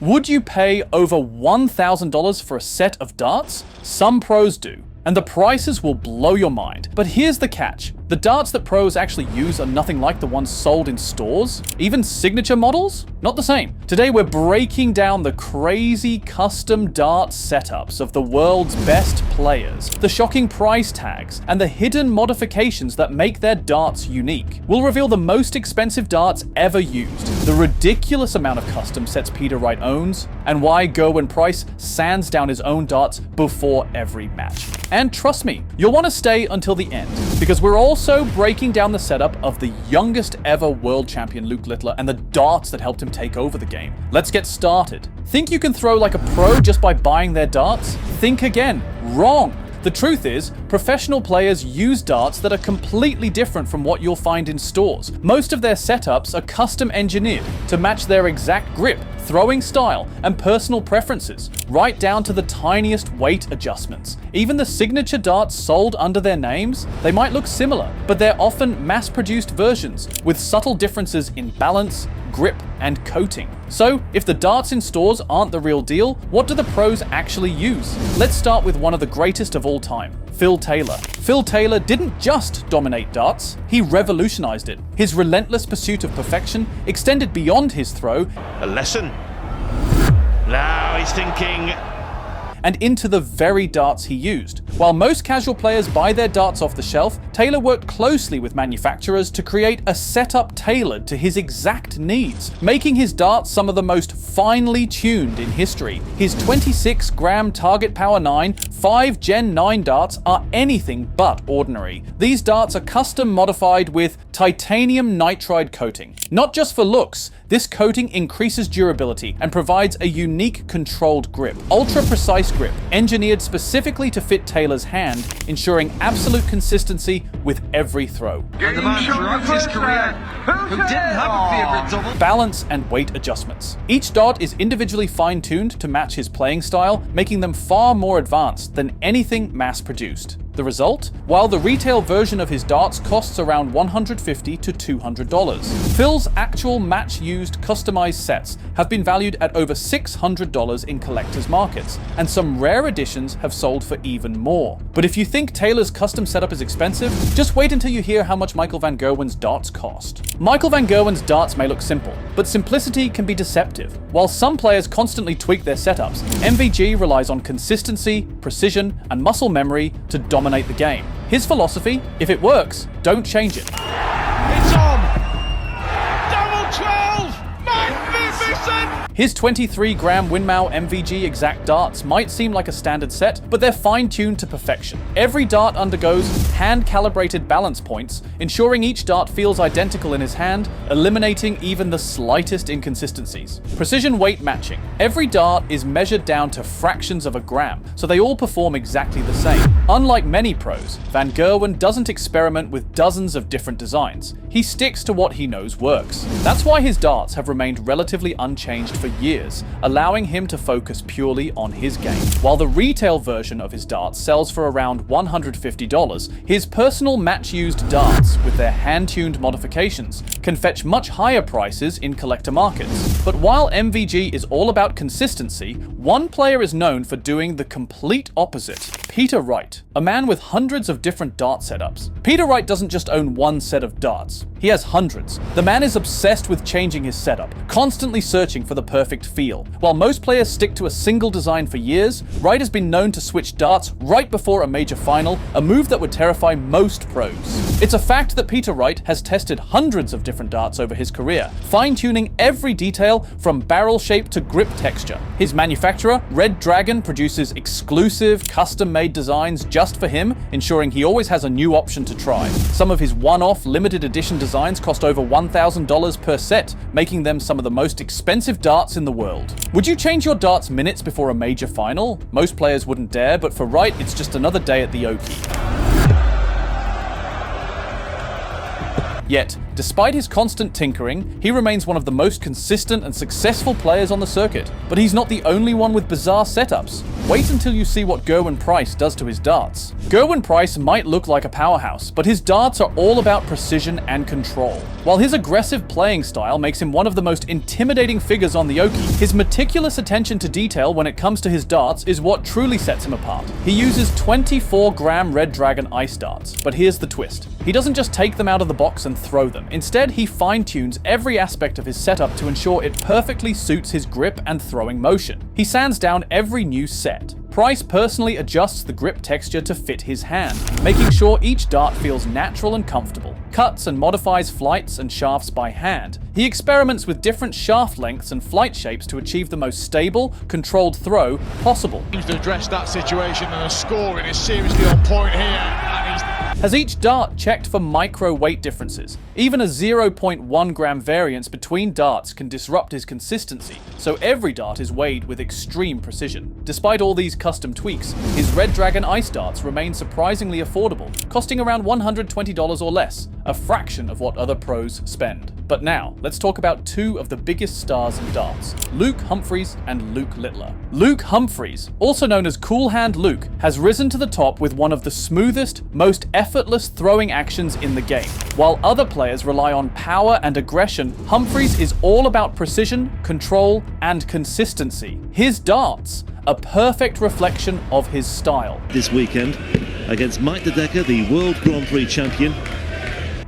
Would you pay over $1,000 for a set of darts? Some pros do, and the prices will blow your mind. But here's the catch. The darts that pros actually use are nothing like the ones sold in stores. Even signature models? Not the same. Today we're breaking down the crazy custom dart setups of the world's best players, the shocking price tags, and the hidden modifications that make their darts unique. We'll reveal the most expensive darts ever used, the ridiculous amount of custom sets Peter Wright owns, and why Gerwyn Price sands down his own darts before every match. And trust me, you'll want to stay until the end, because we're also breaking down the setup of the youngest ever world champion Luke Littler and the darts that helped him take over the game. Let's get started. Think you can throw like a pro just by buying their darts? Think again. Wrong. The truth is, professional players use darts that are completely different from what you'll find in stores. Most of their setups are custom engineered to match their exact grip, throwing style, and personal preferences, right down to the tiniest weight adjustments. Even the signature darts sold under their names, they might look similar, but they're often mass-produced versions with subtle differences in balance, grip, and coating. So, if the darts in stores aren't the real deal, what do the pros actually use? Let's start with one of the greatest of all time, Phil Taylor. Phil Taylor didn't just dominate darts, he revolutionized it. His relentless pursuit of perfection extended beyond his throw. A lesson. Now he's thinking. And into the very darts he used. While most casual players buy their darts off the shelf, Taylor worked closely with manufacturers to create a setup tailored to his exact needs, making his darts some of the most finely tuned in history. His 26-gram Target Power 9 5 Gen 9 darts are anything but ordinary. These darts are custom modified with titanium nitride coating. Not just for looks, this coating increases durability and provides a unique controlled grip. Ultra-precise grip, engineered specifically to fit Taylor's hand, ensuring absolute consistency with every throw. And the man throughout his career who didn't have a favourite double. Balance and weight adjustments. Each dart is individually fine-tuned to match his playing style, making them far more advanced than anything mass-produced. The result? While the retail version of his darts costs around $150 to $200, Phil's actual match-used customized sets have been valued at over $600 in collectors' markets, and some rare editions have sold for even more. But if you think Taylor's custom setup is expensive, just wait until you hear how much Michael van Gerwen's darts cost. Michael van Gerwen's darts may look simple, but simplicity can be deceptive. While some players constantly tweak their setups, MVG relies on consistency, precision, and muscle memory to dominate the game. His philosophy: if it works, don't change it. It's on! Double 12! Magnificent! His 23-gram Winmau MVG exact darts might seem like a standard set, but they're fine-tuned to perfection. Every dart undergoes hand-calibrated balance points, ensuring each dart feels identical in his hand, eliminating even the slightest inconsistencies. Precision weight matching. Every dart is measured down to fractions of a gram, so they all perform exactly the same. Unlike many pros, Van Gerwen doesn't experiment with dozens of different designs. He sticks to what he knows works. That's why his darts have remained relatively unchanged for years, allowing him to focus purely on his game. While the retail version of his darts sells for around $150, his personal match-used darts, with their hand-tuned modifications, can fetch much higher prices in collector markets. But while MVG is all about consistency, one player is known for doing the complete opposite: Peter Wright, a man with hundreds of different dart setups. Peter Wright doesn't just own one set of darts, he has hundreds. The man is obsessed with changing his setup, constantly searching for the perfect feel. While most players stick to a single design for years, Wright has been known to switch darts right before a major final, a move that would terrify most pros. It's a fact that Peter Wright has tested hundreds of different darts over his career, fine-tuning every detail from barrel shape to grip texture. His manufacturer, Red Dragon, produces exclusive, custom-made designs just for him, ensuring he always has a new option to try. Some of his one-off limited edition designs cost over $1,000 per set, making them some of the most expensive darts in the world. Would you change your darts minutes before a major final? Most players wouldn't dare, but for Wright, it's just another day at the Oki. Yet, Despite his constant tinkering, he remains one of the most consistent and successful players on the circuit. But he's not the only one with bizarre setups. Wait until you see what Gerwyn Price does to his darts. Gerwyn Price might look like a powerhouse, but his darts are all about precision and control. While his aggressive playing style makes him one of the most intimidating figures on the Oki, his meticulous attention to detail when it comes to his darts is what truly sets him apart. He uses 24-gram Red Dragon ice darts, but here's the twist. He doesn't just take them out of the box and throw them. Instead, he fine-tunes every aspect of his setup to ensure it perfectly suits his grip and throwing motion. He sands down every new set. Price personally adjusts the grip texture to fit his hand, making sure each dart feels natural and comfortable. Cuts and modifies flights and shafts by hand. He experiments with different shaft lengths and flight shapes to achieve the most stable, controlled throw possible. To address that situation, and the scoring is seriously on point here. Has each dart checked for micro weight differences? Even a 0.1 gram variance between darts can disrupt his consistency, so every dart is weighed with extreme precision. Despite all these custom tweaks, his Red Dragon ice darts remain surprisingly affordable, costing around $120 or less, a fraction of what other pros spend. But now, let's talk about two of the biggest stars in darts, Luke Humphries and Luke Littler. Luke Humphries, also known as Cool Hand Luke, has risen to the top with one of the smoothest, most effortless throwing actions in the game. While other players rely on power and aggression, Humphries is all about precision, control, and consistency. His darts, a perfect reflection of his style. This weekend, against Mike De Decker, the World Grand Prix champion.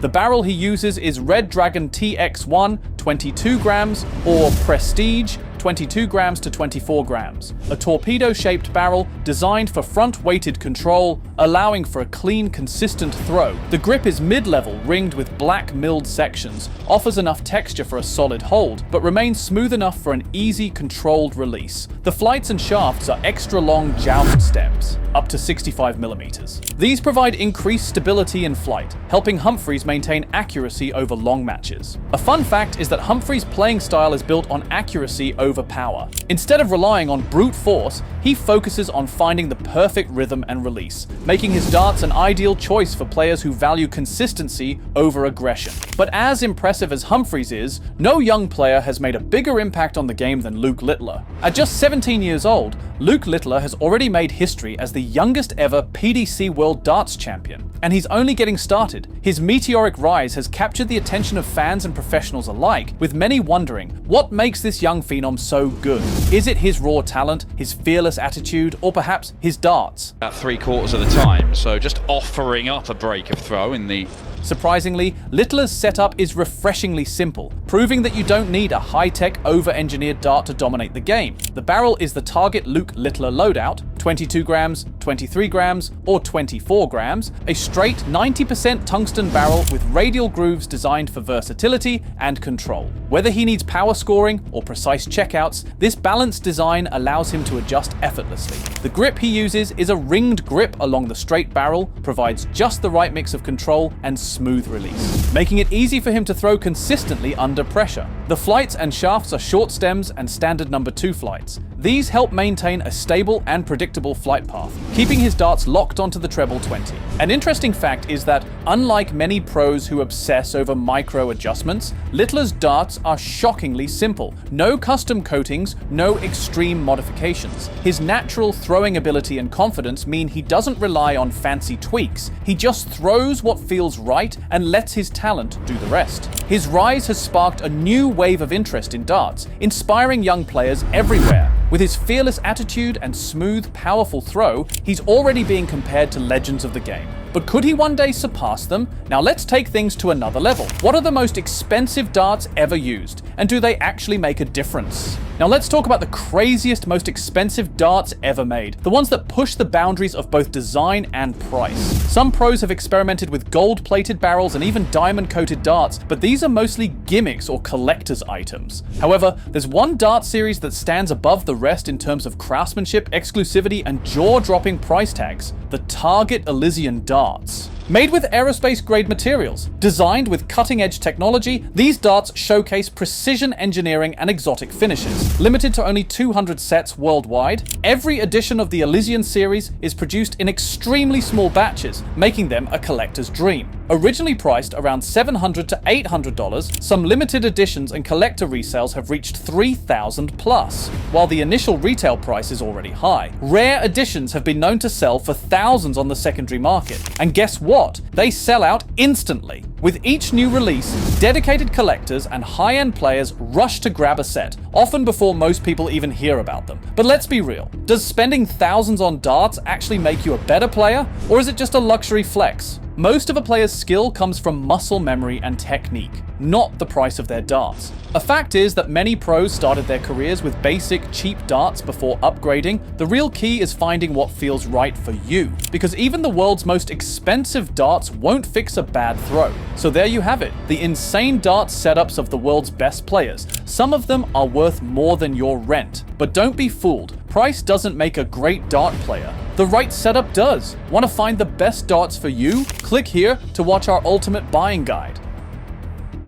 The barrel he uses is Red Dragon TX1, 22 grams, or Prestige, 22 grams to 24 grams. A torpedo-shaped barrel designed for front-weighted control, allowing for a clean, consistent throw. The grip is mid-level, ringed with black milled sections, offers enough texture for a solid hold, but remains smooth enough for an easy, controlled release. The flights and shafts are extra-long joust stems, up to 65 millimeters. These provide increased stability in flight, helping Humphries maintain accuracy over long matches. A fun fact is that Humphries' playing style is built on accuracy over power. Instead of relying on brute force, he focuses on finding the perfect rhythm and release, making his darts an ideal choice for players who value consistency over aggression. But as impressive as Humphries is, no young player has made a bigger impact on the game than Luke Littler. At just 17 years old, Luke Littler has already made history as the youngest ever PDC World Darts Champion, and he's only getting started. His meteoric rise has captured the attention of fans and professionals alike, with many wondering, what makes this young phenom so good? Is it his raw talent, his fearless attitude, or perhaps his darts? About 3/4 of the time, so just offering up a break of throw in the... Surprisingly, Littler's setup is refreshingly simple, proving that you don't need a high-tech, over-engineered dart to dominate the game. The barrel is the target Luke Littler loadout, 22 grams, 23 grams, or 24 grams, a straight 90% tungsten barrel with radial grooves designed for versatility and control. Whether he needs power scoring or precise checkouts, this balanced design allows him to adjust effortlessly. The grip he uses is a ringed grip along the straight barrel, provides just the right mix of control and smooth release, making it easy for him to throw consistently under pressure. The flights and shafts are short stems and standard number 2 flights. These help maintain a stable and predictable flight path, keeping his darts locked onto the treble 20. An interesting fact is that, unlike many pros who obsess over micro adjustments, Littler's darts are shockingly simple. No custom coatings, no extreme modifications. His natural throwing ability and confidence mean he doesn't rely on fancy tweaks. He just throws what feels right and lets his talent do the rest. His rise has sparked a new wave of interest in darts, inspiring young players everywhere. With his fearless attitude and smooth, powerful throw, he's already being compared to legends of the game. But could he one day surpass them? Now let's take things to another level. What are the most expensive darts ever used? And do they actually make a difference? Now let's talk about the craziest, most expensive darts ever made. The ones that push the boundaries of both design and price. Some pros have experimented with gold-plated barrels and even diamond-coated darts, but these are mostly gimmicks or collector's items. However, there's one dart series that stands above the rest in terms of craftsmanship, exclusivity, and jaw-dropping price tags: the Target Elysian darts. Made with aerospace-grade materials, designed with cutting-edge technology, these darts showcase precision engineering and exotic finishes. Limited to only 200 sets worldwide, every edition of the Elysian series is produced in extremely small batches, making them a collector's dream. Originally priced around $700 to $800, some limited editions and collector resales have reached $3,000 plus. While the initial retail price is already high, rare editions have been known to sell for thousands on the secondary market. And guess what? They sell out instantly. With each new release, dedicated collectors and high-end players rush to grab a set, often before most people even hear about them. But let's be real, does spending thousands on darts actually make you a better player, or is it just a luxury flex? Most of a player's skill comes from muscle memory and technique, not the price of their darts. A fact is that many pros started their careers with basic, cheap darts before upgrading. The real key is finding what feels right for you, because even the world's most expensive darts won't fix a bad throw. So there you have it, the insane dart setups of the world's best players. Some of them are worth more than your rent. But don't be fooled, price doesn't make a great dart player. The right setup does. Want to find the best darts for you? Click here to watch our ultimate buying guide.